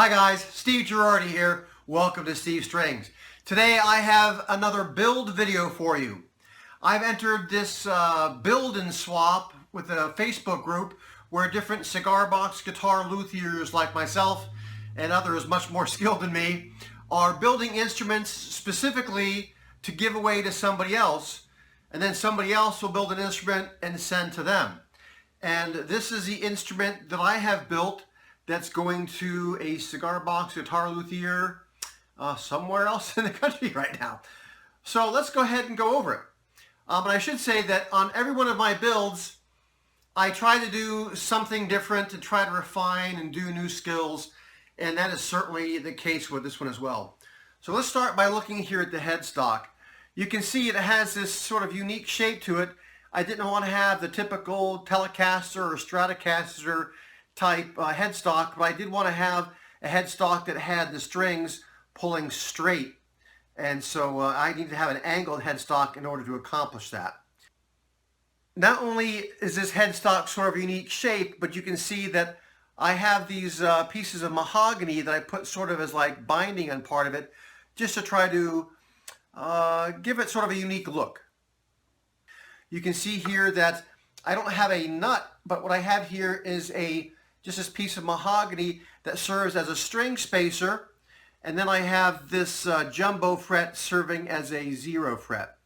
Hi guys, Steve Girardi here. Welcome to Steve Strings. Today I have another build video for you. I've entered this build and swap with a Facebook group where different cigar box guitar luthiers like myself and others much more skilled than me are building instruments specifically to give away to somebody else, and then somebody else will build an instrument and send to them. And this is the instrument that I have built that's going to a cigar box guitar luthier somewhere else in the country right now. So let's go ahead and go over it. But I should say that on every one of my builds, I try to do something different to try to refine and do new skills, and that is certainly the case with this one as well. So let's start by looking here at the headstock. You can see it has this sort of unique shape to it. I didn't want to have the typical Telecaster or Stratocaster type headstock, but I did want to have a headstock that had the strings pulling straight, and so I need to have an angled headstock in order to accomplish that. Not only is this headstock sort of a unique shape, but you can see that I have these pieces of mahogany that I put sort of as like binding on part of it, just to try to give it sort of a unique look. You can see here that I don't have a nut, but what I have here is just this piece of mahogany that serves as a string spacer, and then I have this jumbo fret serving as a 0 fret.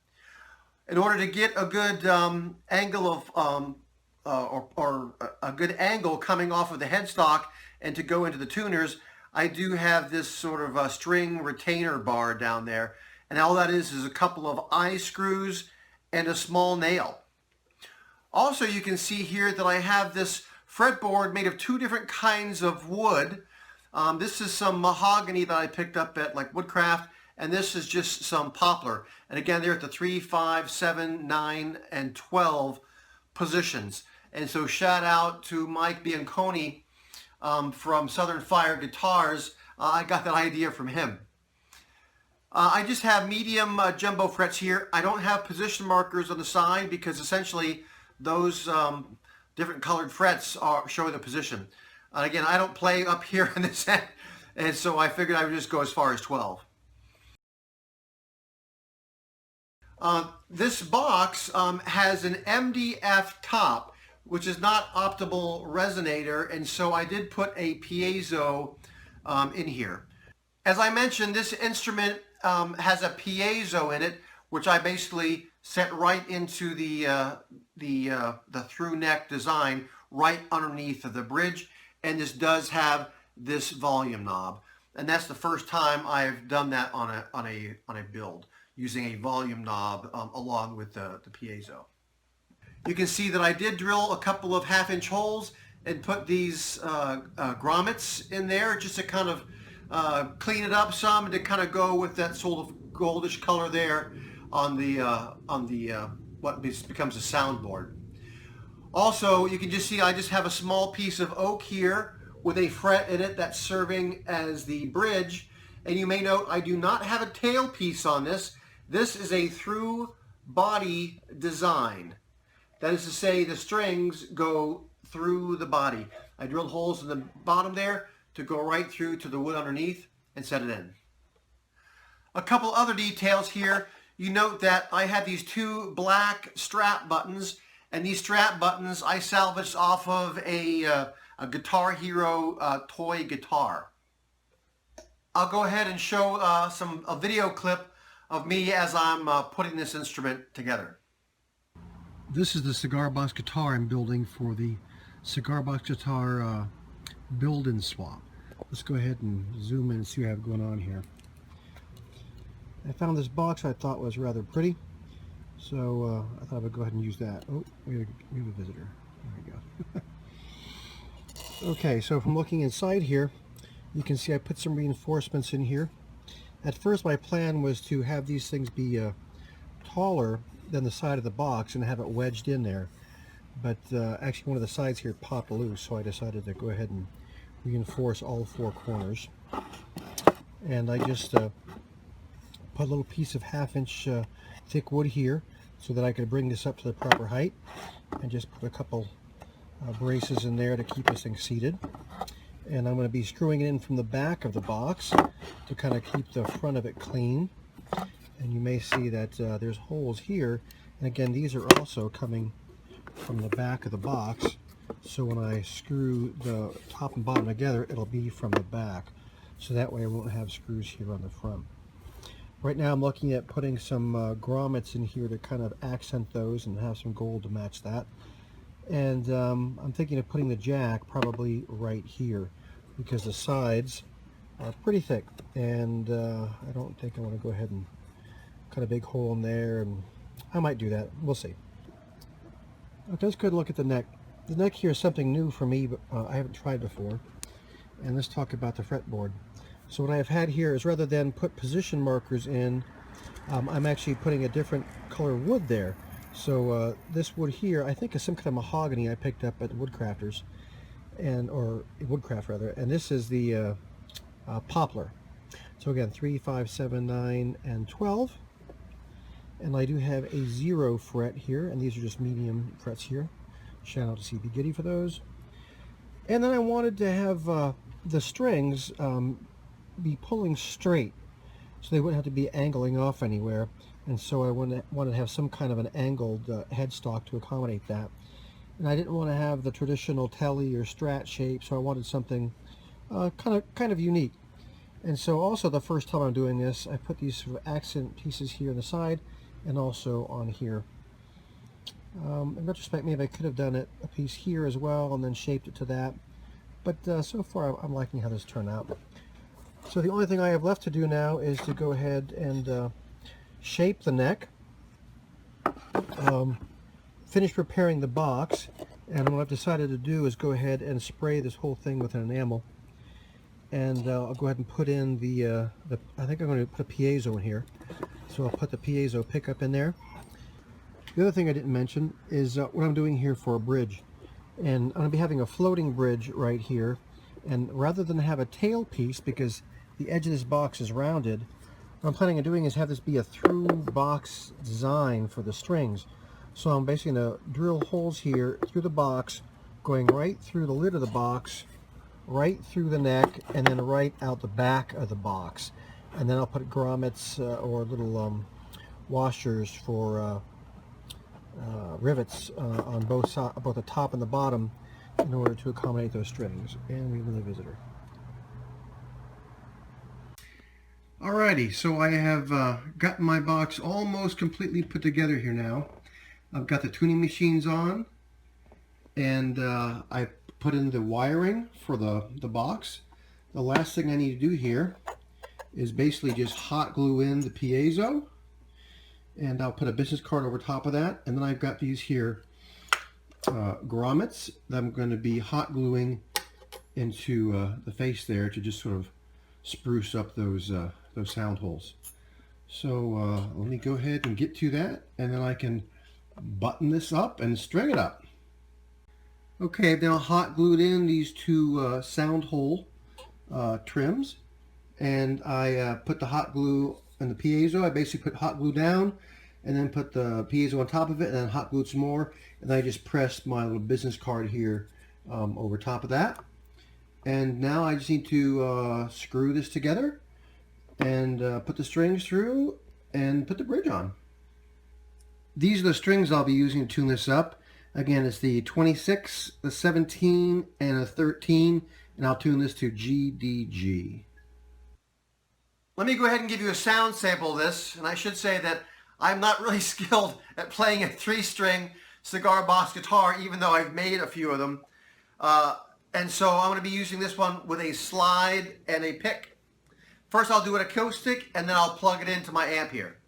In order to get a good angle of or a good angle coming off of the headstock and to go into the tuners, I do have this sort of string retainer bar down there, and all that is a couple of eye screws and a small nail. Also, you can see here that I have this fretboard made of two different kinds of wood. This is some mahogany that I picked up at like Woodcraft, and this is just some poplar. And again, they're at the 3, 5, 7, 9, and 12 positions. And so shout out to Mike Bianconi from Southern Fire Guitars. I got that idea from him. I just have medium jumbo frets here. I don't have position markers on the side because essentially those different colored frets are showing the position. Again, I don't play up here in this end, and so I figured I would just go as far as 12. This box has an MDF top, which is not optimal resonator, and so I did put a piezo in here. As I mentioned, this instrument has a piezo in it, which I basically set right into the through neck design right underneath of the bridge, and this does have this volume knob, and that's the first time I've done that on a build using a volume knob along with the piezo. You can see that I did drill a couple of 1/2-inch holes and put these grommets in there just to kind of clean it up some and to kind of go with that sort of goldish color there on the what becomes a soundboard. Also, you can just see I just have a small piece of oak here with a fret in it that's serving as the bridge, and you may note I do not have a tail piece on this. This is a through body design. That is to say, the strings go through the body. I drilled holes in the bottom there to go right through to the wood underneath and set it in. A couple other details here. You note that I have these two black strap buttons, and these strap buttons I salvaged off of a Guitar Hero toy guitar. I'll go ahead and show a video clip of me as I'm putting this instrument together. This is the cigar box guitar I'm building for the cigar box guitar build and swap. Let's go ahead and zoom in and see what I have going on here. I found this box I thought was rather pretty, so I thought I would go ahead and use that. Oh, we have a visitor. There we go. Okay, so from looking inside here, you can see I put some reinforcements in here. At first my plan was to have these things be taller than the side of the box and have it wedged in there, but actually one of the sides here popped loose, so I decided to go ahead and reinforce all 4 corners. And I just put a little piece of 1/2-inch thick wood here so that I could bring this up to the proper height, and just put a couple braces in there to keep this thing seated. And I'm going to be screwing it in from the back of the box to kind of keep the front of it clean. And you may see that there's holes here. And again, these are also coming from the back of the box. So when I screw the top and bottom together, it'll be from the back. So that way I won't have screws here on the front. Right now I'm looking at putting some grommets in here to kind of accent those and have some gold to match that. And I'm thinking of putting the jack probably right here because the sides are pretty thick, and I don't think I want to go ahead and cut a big hole in there, and I might do that. We'll see. Let's go look at the neck. The neck here is something new for me, but I haven't tried before. And let's talk about the fretboard. So what I've had here is, rather than put position markers in, I'm actually putting a different color wood there. So this wood here, I think, is some kind of mahogany I picked up at Woodcrafters, or Woodcraft rather. And this is the poplar. So again, 3, 5, 7, 9, and 12. And I do have a 0 fret here, and these are just medium frets here. Shout out to CBG for those. And then I wanted to have the strings be pulling straight, so they wouldn't have to be angling off anywhere. And so I wanted to have some kind of an angled headstock to accommodate that. And I didn't want to have the traditional telly or strat shape, so I wanted something kind of unique. And so also, the first time I'm doing this, I put these sort of accent pieces here on the side and also on here. In retrospect, maybe I could have done it a piece here as well and then shaped it to that. But so far, I'm liking how this turned out. So the only thing I have left to do now is to go ahead and shape the neck, finish preparing the box, and what I've decided to do is go ahead and spray this whole thing with an enamel. And I'll go ahead and put in I think I'm going to put a piezo in here. So I'll put the piezo pickup in there. The other thing I didn't mention is what I'm doing here for a bridge. And I'm going to be having a floating bridge right here. And rather than have a tail piece, because the edge of this box is rounded, what I'm planning on doing is have this be a through box design for the strings. So I'm basically going to drill holes here through the box, going right through the lid of the box, right through the neck, and then right out the back of the box. And then I'll put grommets or little washers for rivets on both the top and the bottom in order to accommodate those strings. And we have a visitor. Alrighty, so I have gotten my box almost completely put together here now. I've got the tuning machines on, and I put in the wiring for the box. The last thing I need to do here is basically just hot glue in the piezo, and I'll put a business card over top of that. And then I've got these here grommets that I'm going to be hot gluing into the face there to just sort of spruce up those sound holes. So let me go ahead and get to that, and then I can button this up and string it up. Okay, I've now hot glued in these two sound hole trims, and I put the hot glue in the piezo. I basically put hot glue down and then put the piezo on top of it and then hot glued some more, and then I just pressed my little business card here over top of that. And now I just need to screw this together and put the strings through and put the bridge on. These are the strings I'll be using to tune this up. Again, it's the 26, the 17, and a 13, and I'll tune this to GDG. Let me go ahead and give you a sound sample of this, and I should say that I'm not really skilled at playing a 3-string cigar box guitar, even though I've made a few of them. And so I'm going to be using this one with a slide and a pick. First I'll do an acoustic, and then I'll plug it into my amp here.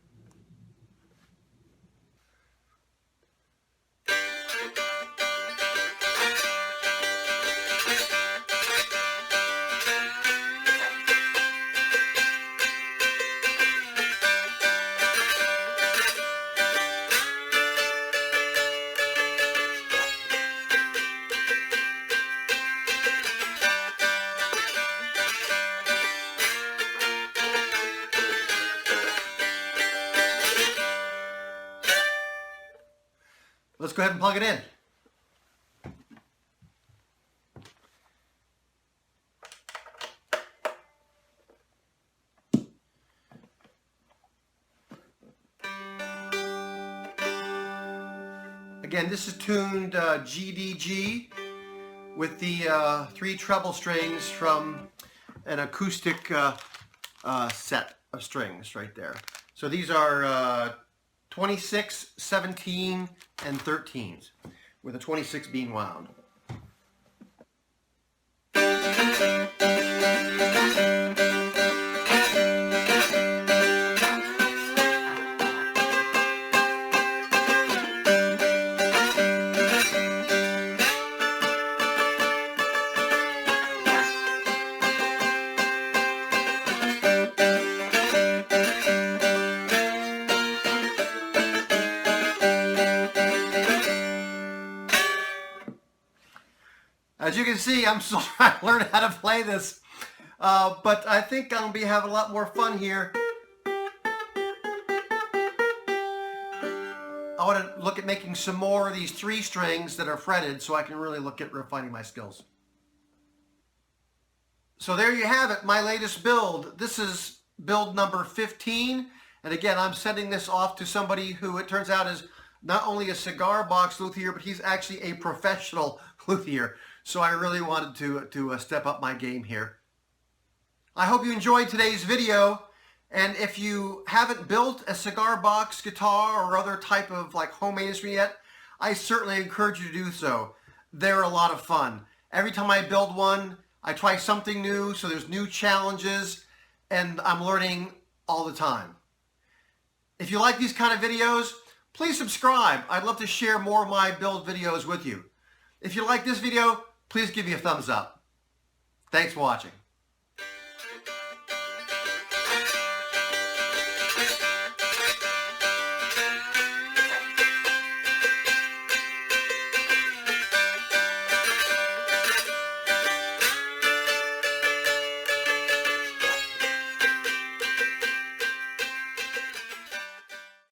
Let's go ahead and plug it in. Again, this is tuned GDG with the 3 treble strings from an acoustic set of strings right there. So these are 26, 17, and 13s, with a 26 being wound. As you can see, I'm still trying to learn how to play this, but I think I'm going to be having a lot more fun here. I want to look at making some more of these 3 strings that are fretted so I can really look at refining my skills. So there you have it, my latest build. This is build number 15, and again, I'm sending this off to somebody who it turns out is not only a cigar box luthier, but he's actually a professional luthier. So I really wanted to step up my game here. I hope you enjoyed today's video. And if you haven't built a cigar box guitar or other type of like homemade instrument yet, I certainly encourage you to do so. They're a lot of fun. Every time I build one, I try something new, so there's new challenges, and I'm learning all the time. If you like these kind of videos, please subscribe. I'd love to share more of my build videos with you. If you like this video, please give me a thumbs up. Thanks for watching.